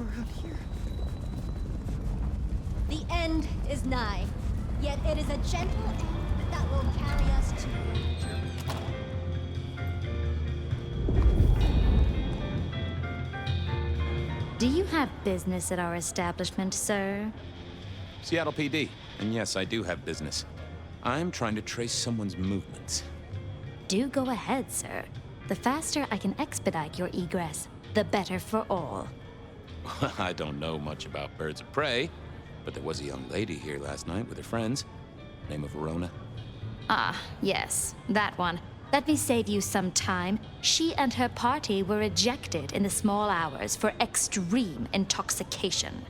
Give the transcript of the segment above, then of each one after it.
around here. The end is nigh, yet it is a gentle end that will carry us to victory. Do you have business at our establishment, sir? Seattle PD. And yes, I do have business. I'm trying to trace someone's movements. Do go ahead, sir. The faster I can expedite your egress, the better for all. I don't know much about birds of prey, but there was a young lady here last night with her friends. Name of Verona. Ah, yes, that one. Let me save you some time. She and her party were ejected in the small hours for extreme intoxication.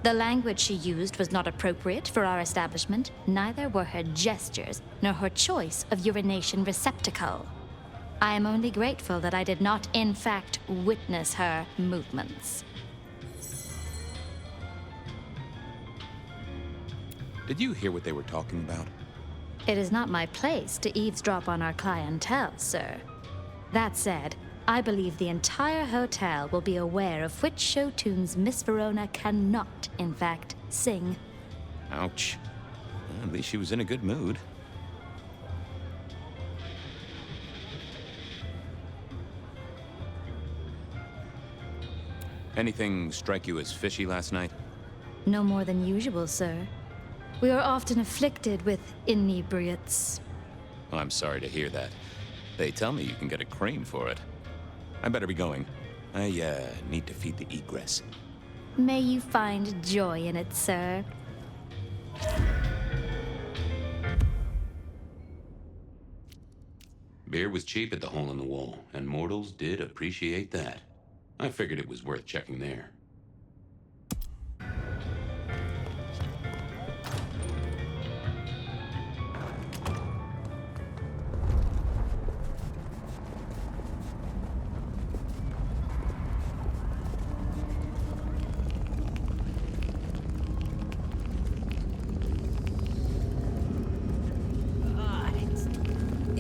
The language she used was not appropriate for our establishment, neither were her gestures, nor her choice of urination receptacle. I am only grateful that I did not, in fact, witness her movements. Did you hear what they were talking about? It is not my place to eavesdrop on our clientele, sir. That said, I believe the entire hotel will be aware of which show tunes Miss Verona cannot, in fact, sing. Ouch. Well, at least she was in a good mood. Anything strike you as fishy last night? No more than usual, sir. We are often afflicted with inebriates. I'm sorry to hear that. They tell me you can get a crane for it. I better be going. I, need to feed the egress. May you find joy in it, sir. Beer was cheap at the Hole in the Wall, and mortals did appreciate that. I figured it was worth checking there.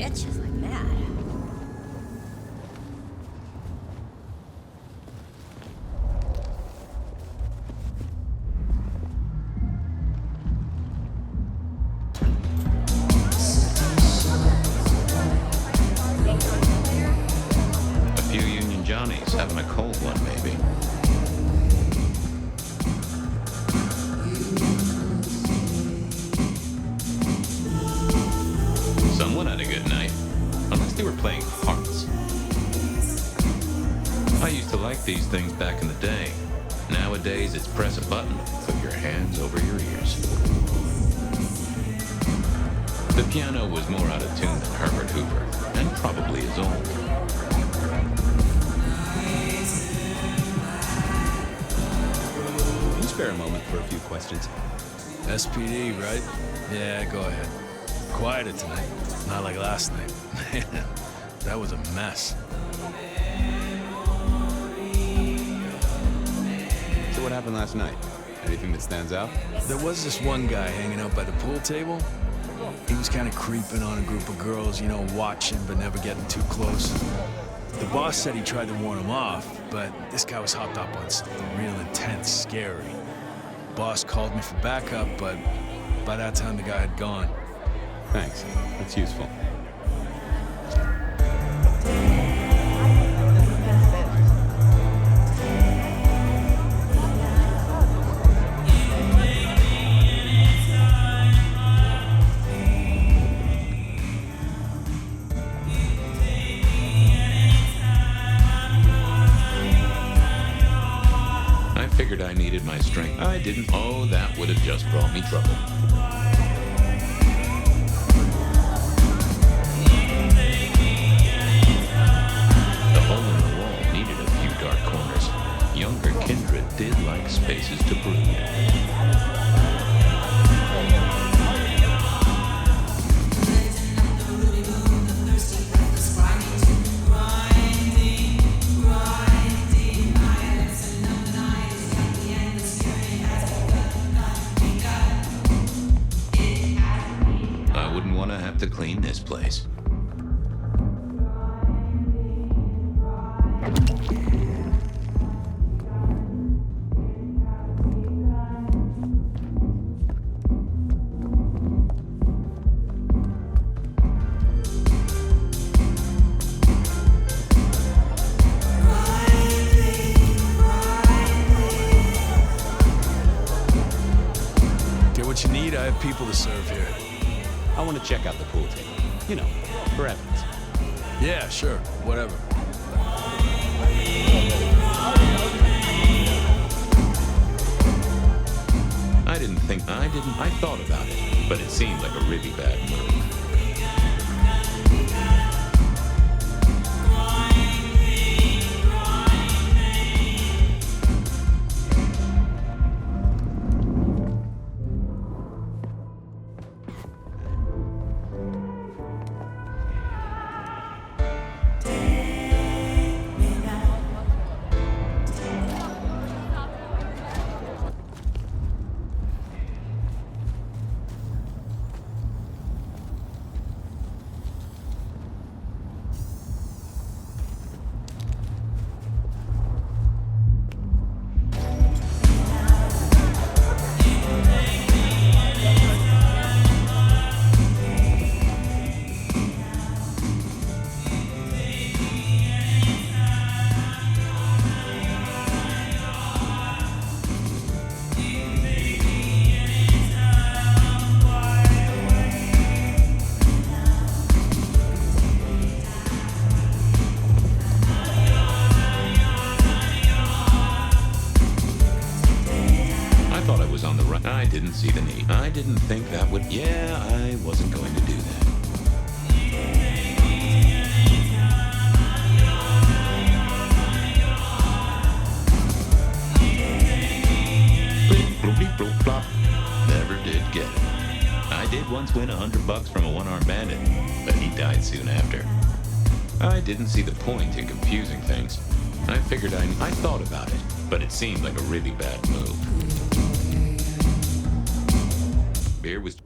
It's just like mad. A few Union Johnnies having a cold one, maybe. Someone had a good night. Unless they were playing hearts. I used to like these things back in the day. Nowadays, it's press a button, put your hands over your ears. The piano was more out of tune than Herbert Hoover, and probably is old. Can you spare a moment for a few questions? SPD, right? Yeah, go ahead. Quieter tonight, not like last night. That was a mess. So what happened last night? Anything that stands out? There was this one guy hanging out by the pool table. He was kind of creeping on a group of girls, you know, watching but never getting too close. The boss said he tried to warn him off, but this guy was hopped up on something real intense, scary. Boss called me for backup, but by that time the guy had gone. Thanks. That's useful. I figured I needed my strength. I didn't. Oh, that would have just brought me trouble. Younger kindred did like spaces to brood. check out the pool table. You know, for evidence. Yeah, sure. Whatever. I thought about it, but it seemed like a really bad move. I didn't see the need. I didn't think that would... Yeah, I wasn't going to do that. Bloop-bloop-bloop-blop. Never did get it. I did once win $100 from a one-armed bandit, but he died soon after. I didn't see the point in confusing things. I figured I thought about it, but it seemed like a really bad move. Beer was...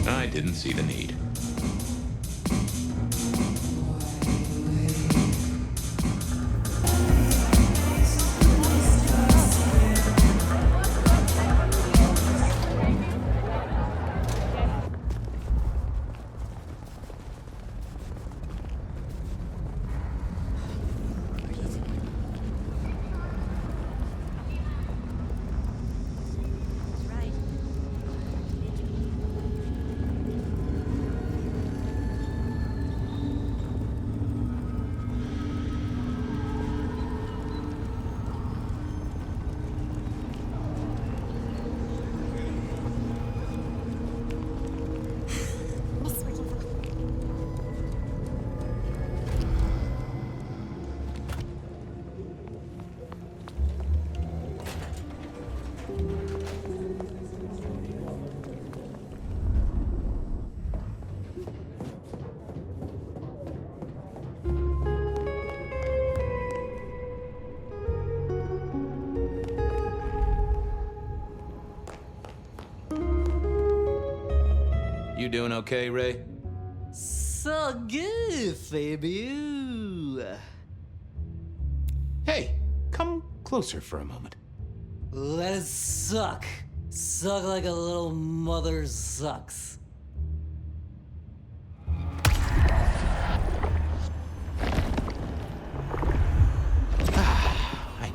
I didn't see the need. You doing okay, Ray? So good, baby. Hey, come closer for a moment. Let it suck. Suck like a little mother sucks. I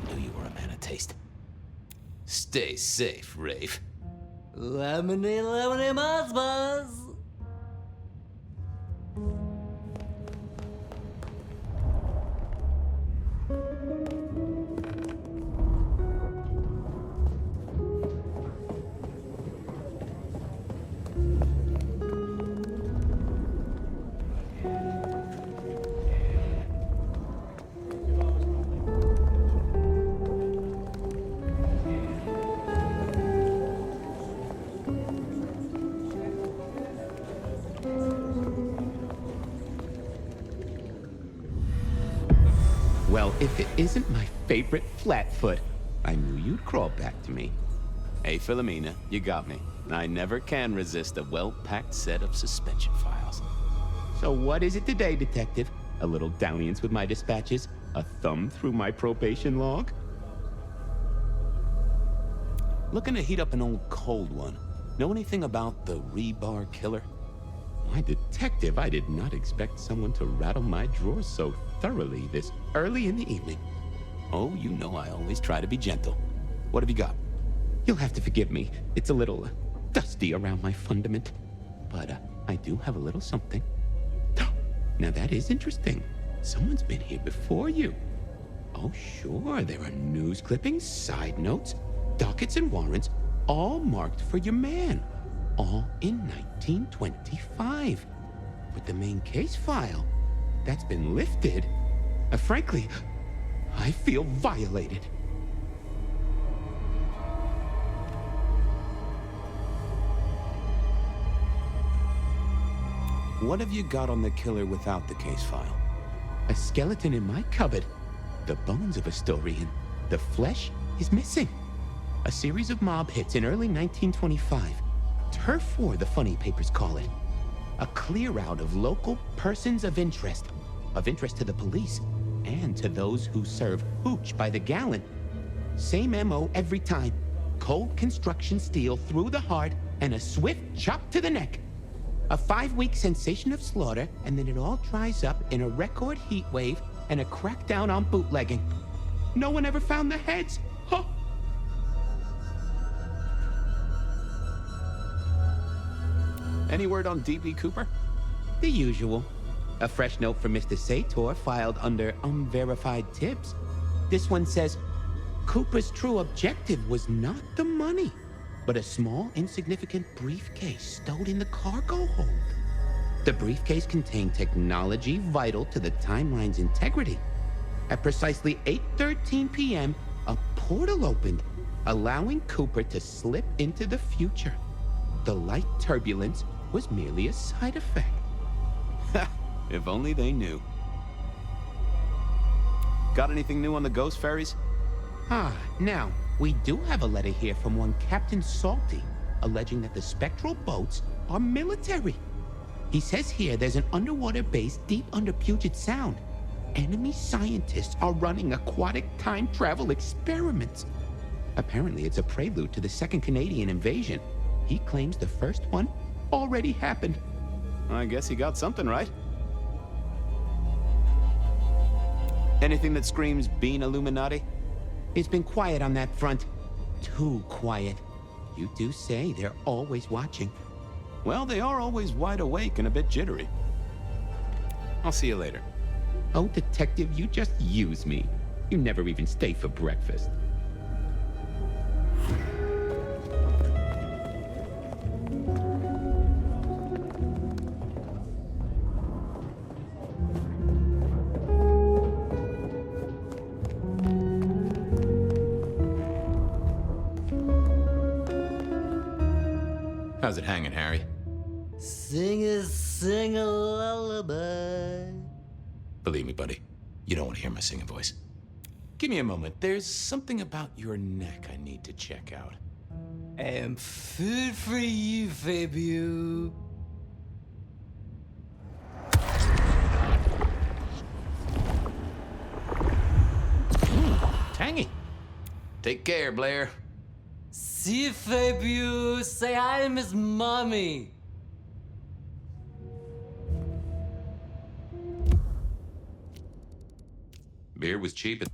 knew you were a man of taste. Stay safe, Rafe. Lemonade, lemonade, buzz, buzz. Well, if it isn't my favorite Flatfoot, I knew you'd crawl back to me. Hey, Philomena, you got me. I never can resist a well-packed set of suspension files. So what is it today, Detective? A little dalliance with my dispatches? A thumb through my probation log? Looking to heat up an old cold one. Know anything about the rebar killer? Why, Detective, I did not expect someone to rattle my drawers so thoroughly this early in the evening. Oh, you know I always try to be gentle. What have you got? You'll have to forgive me. It's a little dusty around my fundament. But I do have a little something. Now that is interesting. Someone's been here before you. Oh, sure, there are news clippings, side notes, dockets and warrants, all marked for your man. All in 1925. But the main case file, that's been lifted. Frankly, I feel violated. What have you got on the killer without the case file? A skeleton in my cupboard. The bones of a story, and the flesh is missing. A series of mob hits in early 1925. Turf War, the funny papers call it. A clear out of local persons of interest to the police, and to those who serve hooch by the gallon. Same MO every time. Cold construction steel through the heart, and a swift chop to the neck. A 5-week sensation of slaughter, and then it all dries up in a record heat wave and a crackdown on bootlegging. No one ever found the heads. Huh? Any word on D.B. Cooper? The usual. A fresh note from Mr. Sator filed under unverified tips. This one says, Cooper's true objective was not the money, but a small, insignificant briefcase stowed in the cargo hold. The briefcase contained technology vital to the timeline's integrity. At precisely 8:13 p.m., a portal opened, allowing Cooper to slip into the future. The light turbulence was merely a side effect. If only they knew. Got anything new on the ghost ferries? Now, we do have a letter here from one Captain Salty, alleging that the spectral boats are military. He says here there's an underwater base deep under Puget Sound. Enemy scientists are running aquatic time travel experiments. Apparently, it's a prelude to the Second Canadian invasion. He claims the first one already happened. I guess he got something right. Anything that screams Bean Illuminati? It's been quiet on that front. Too quiet. You do say they're always watching. Well, they are always wide awake and a bit jittery. I'll see you later. Oh, Detective, you just use me. You never even stay for breakfast. How's it hanging, Harry? Sing a lullaby. Believe me, buddy, you don't want to hear my singing voice. Give me a moment. There's something about your neck I need to check out. I'm food for you, Fabio. Tangy. Take care, Blair. See you, Fabio. Say hi to Miss Mommy. Beer was cheap.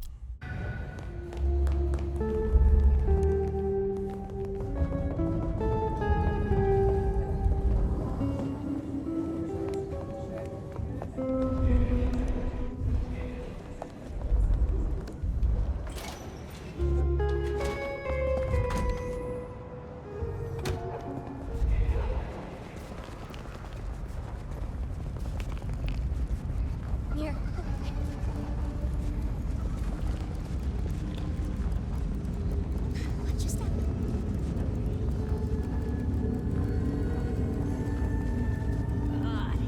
Here. What just happened? God.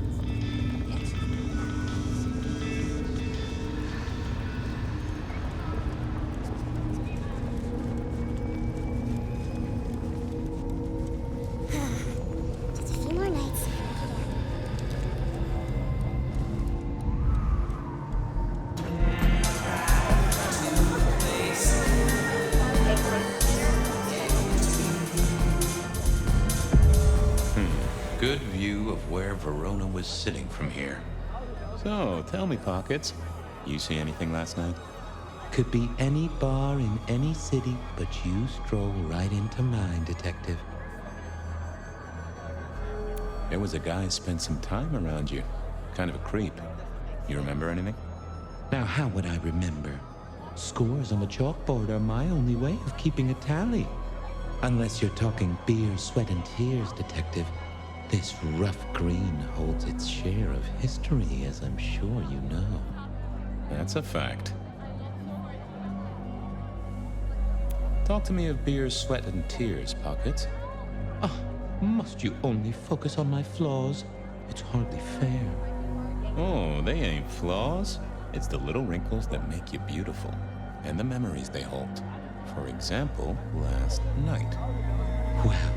It's... Just a few more nights. where Verona was sitting from here. So, tell me, Pockets, you see anything last night? Could be any bar in any city, but you stroll right into mine, Detective. There was a guy spent some time around you. Kind of a creep. You remember anything? Now, how would I remember? Scores on the chalkboard are my only way of keeping a tally. Unless you're talking beer, sweat, and tears, Detective. This rough green holds its share of history, as I'm sure you know. That's a fact. Talk to me of beer, sweat, and tears, Pockets. Ah, must you only focus on my flaws? It's hardly fair. Oh, they ain't flaws. It's the little wrinkles that make you beautiful, and the memories they hold. For example, last night. Well,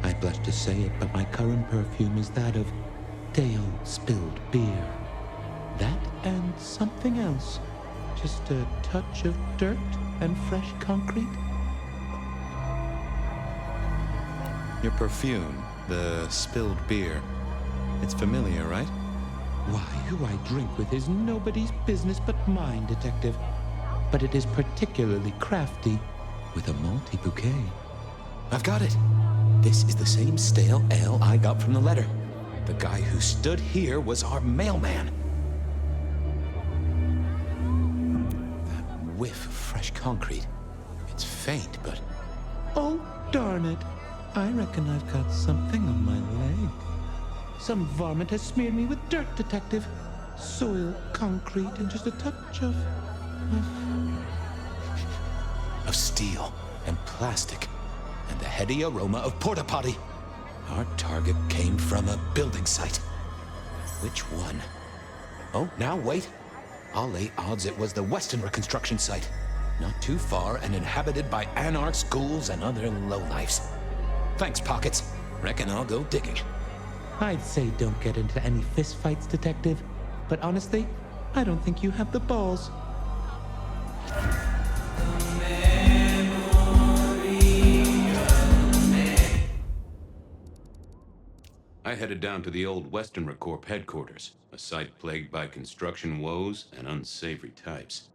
I blush to say it, but my current perfume is that of day-old spilled beer. That and something else. Just a touch of dirt and fresh concrete. Your perfume, the spilled beer. It's familiar, right? Why, who I drink with is nobody's business but mine, Detective. But it is particularly crafty, with a malty bouquet. I've got it. This is the same stale ale I got from the letter. The guy who stood here was our mailman. That whiff of fresh concrete. It's faint, but... Oh, darn it. I reckon I've got something on my leg. Some varmint has smeared me with dirt, Detective. Soil, concrete, and just a touch of steel and plastic, and the heady aroma of porta potty. Our target came from a building site. Which one? Oh, now wait. I'll lay odds it was the Westenra construction site. Not too far and inhabited by anarchs, ghouls, and other lowlifes. Thanks, Pockets. Reckon I'll go digging. I'd say don't get into any fistfights, Detective. But honestly, I don't think you have the balls. I headed down to the old Westenra Corp headquarters, a site plagued by construction woes and unsavory types.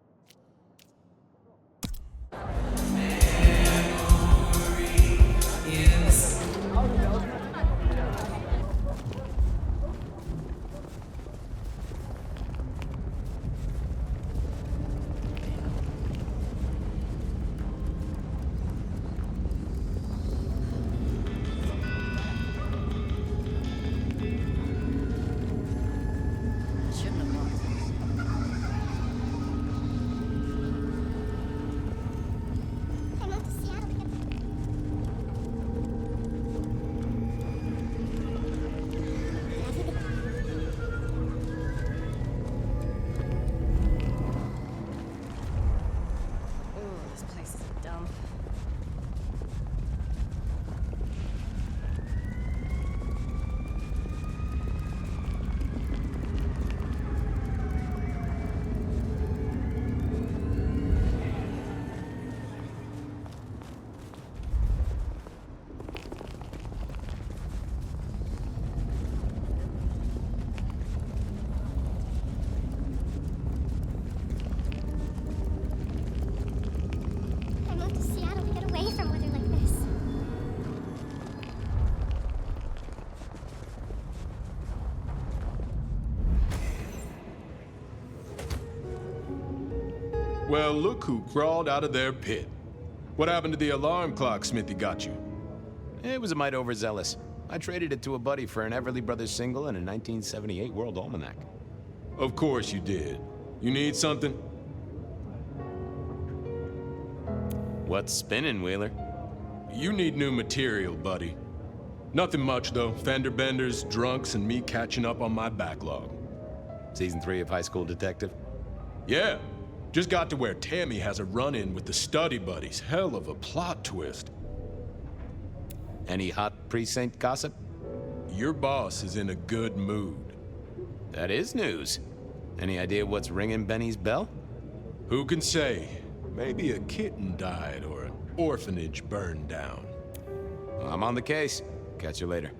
Well, look who crawled out of their pit. What happened to the alarm clock Smithy got you? It was a mite overzealous. I traded it to a buddy for an Everly Brothers single and a 1978 World Almanac. Of course you did. You need something? What's spinning, Wheeler? You need new material, buddy. Nothing much, though. Fender benders, drunks, and me catching up on my backlog. Season 3 of High School Detective? Yeah. Just got to where Tammy has a run-in with the study buddies. Hell of a plot twist. Any hot precinct gossip? Your boss is in a good mood. That is news. Any idea what's ringing Benny's bell? Who can say? Maybe a kitten died or an orphanage burned down. Well, I'm on the case. Catch you later.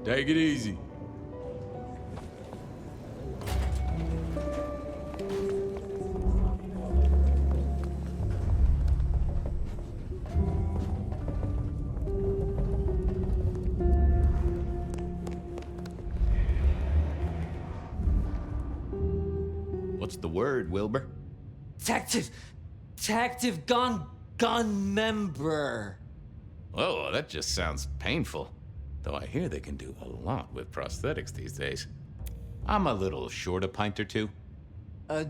Take it easy. What's the word, Wilbur? Tactive gun member. Oh, that just sounds painful. Though I hear they can do a lot with prosthetics these days. I'm a little short a pint or two.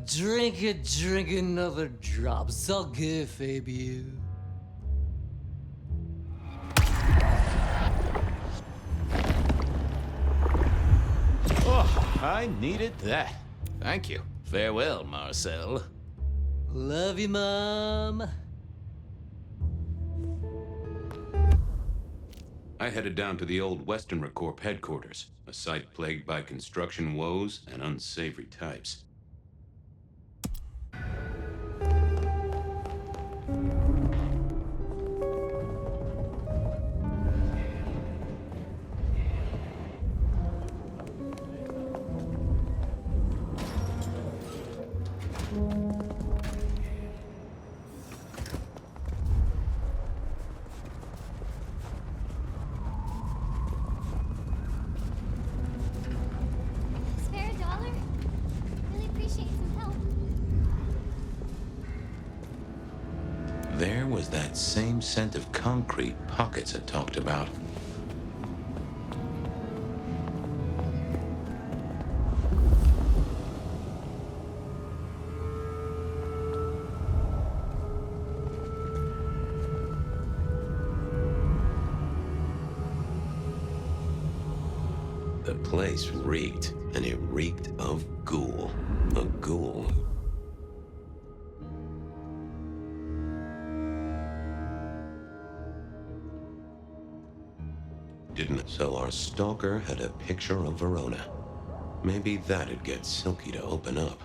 Drink another drop. So good, Fabio. Oh, I needed that. Thank you. Farewell, Marcel. Love you, Mom. I headed down to the old Western Corp headquarters, a site plagued by construction woes and unsavory types. Spare a dollar? Really appreciate some help. There was that same scent of concrete Pockets had talked about. The place reeked, and it reeked of ghoul. A ghoul. Didn't it? So our stalker had a picture of Verona. Maybe that'd get Silky to open up.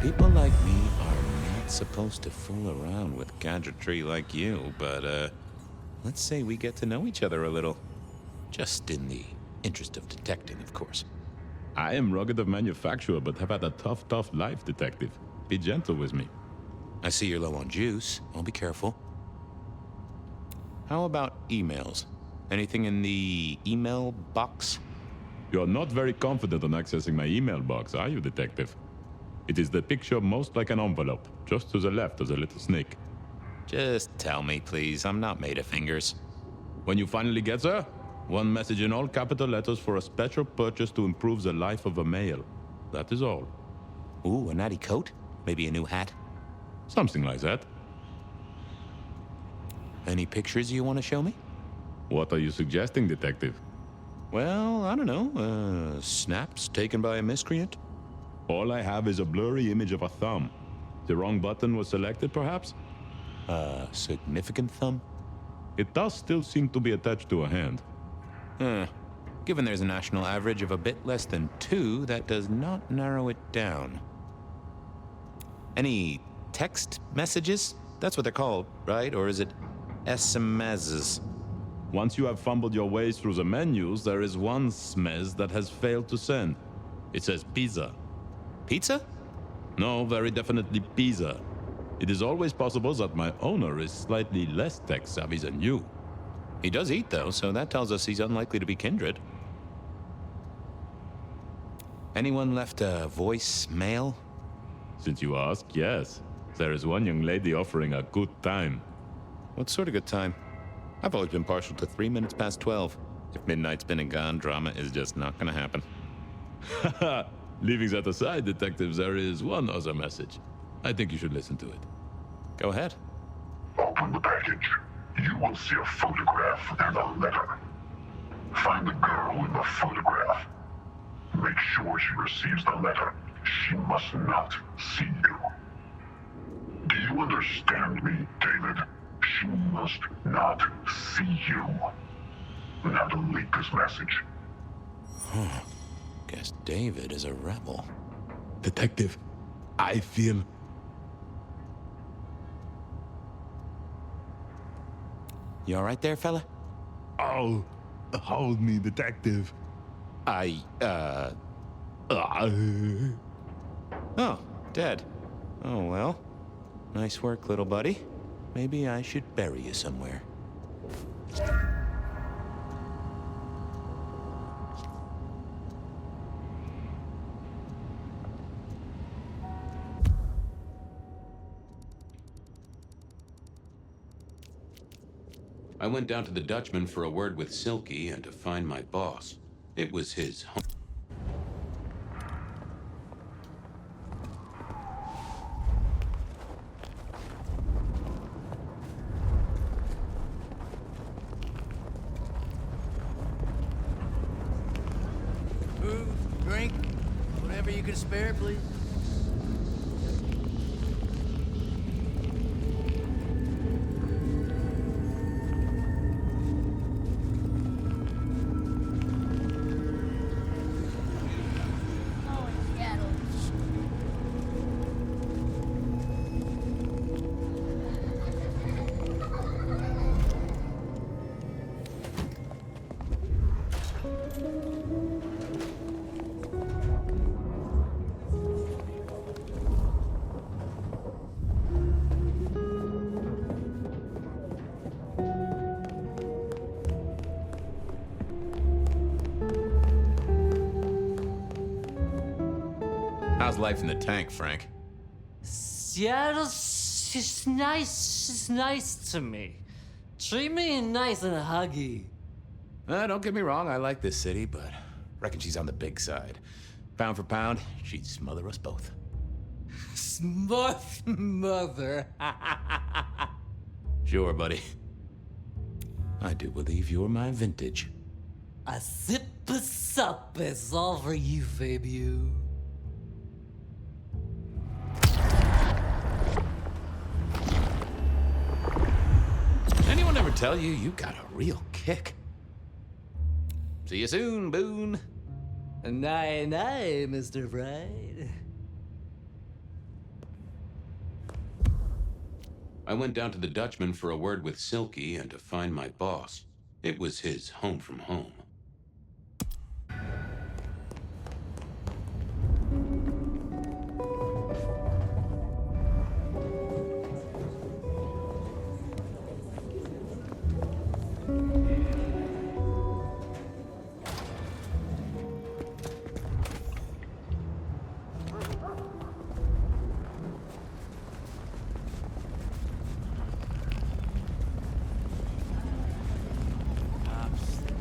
People like me are not supposed to fool around with gadgetry like you, but, let's say we get to know each other a little. Just in the interest of detecting, of course. I am rugged of manufacture, but have had a tough life, detective. Be gentle with me. I see you're low on juice. I'll be careful. How about emails? Anything in the email box? You are not very confident on accessing my email box, are you, detective? It is the picture most like an envelope. Just to the left is a little snake. Just tell me, please. I'm not made of fingers. When you finally get there, one message in all capital letters for a special purchase to improve the life of a male. That is all. Ooh, a natty coat? Maybe a new hat? Something like that. Any pictures you want to show me? What are you suggesting, detective? Well, I don't know. Snaps taken by a miscreant? All I have is a blurry image of a thumb. The wrong button was selected, perhaps? A significant thumb? It does still seem to be attached to a hand. Given there's a national average of a bit less than 2, that does not narrow it down. Any text messages? That's what they're called, right? Or is it SMSs? Once you have fumbled your way through the menus, there is one smez that has failed to send. It says pizza. Pizza? No, very definitely pizza. It is always possible that my owner is slightly less tech-savvy than you. He does eat, though, so that tells us he's unlikely to be kindred. Anyone left a voicemail? Since you ask, yes. There is one young lady offering a good time. What sort of good time? I've always been partial to 3 minutes past 12. If midnight's been and gone, drama is just not gonna happen. Haha! Leaving that aside, detectives, there is one other message. I think you should listen to it. Go ahead. Open the package. You will see a photograph and a letter. Find the girl in the photograph. Make sure she receives the letter. She must not see you. Do you understand me, David? She must not see you. Now delete this message. Guess David is a rebel. Detective, I feel... You all right there, fella? Oh, hold me, detective. Oh, dead. Oh, well. Nice work, little buddy. Maybe I should bury you somewhere. I went down to the Dutchman for a word with Silky and to find my boss. It was his home. Food, drink, whatever you can spare, please. How's life in the tank, Frank? Seattle's just nice. She's nice to me. Treat me nice and huggy. Don't get me wrong, I like this city, but reckon she's on the big side. Pound for pound, she'd smother us both. Mother. Sure, buddy. I do believe you're my vintage. A sip of sup is all for you, Fabio. Anyone ever tell you you got a real kick? See you soon, Boone. Night, Mr. Bride. I went down to the Dutchman for a word with Silky and to find my boss. It was his home from home.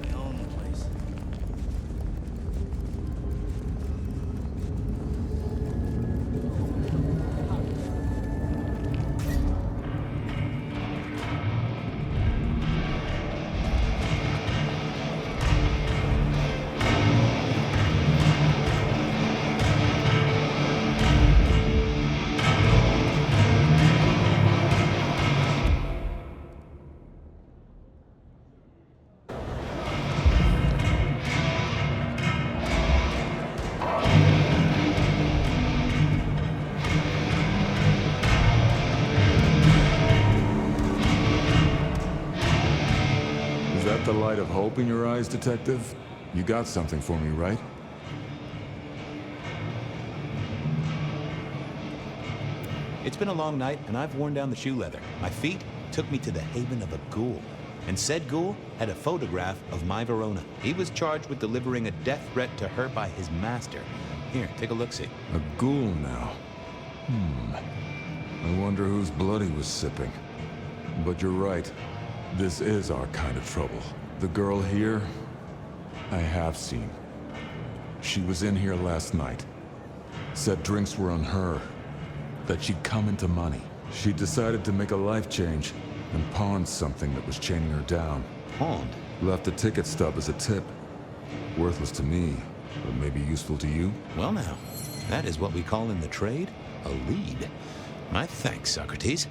They own the place. Is that the light of hope in your eyes, Detective? You got something for me, right? It's been a long night, and I've worn down the shoe leather. My feet took me to the haven of a ghoul. And said ghoul had a photograph of my Verona. He was charged with delivering a death threat to her by his master. Here, take a look-see. A ghoul now. I wonder whose blood he was sipping. But you're right. This is our kind of trouble. The girl here, I have seen. She was in here last night. Said drinks were on her. That she'd come into money. She decided to make a life change and pawned something that was chaining her down. Pawned? Left a ticket stub as a tip. Worthless to me, but maybe useful to you? Well now, that is what we call in the trade a lead. My thanks, Socrates.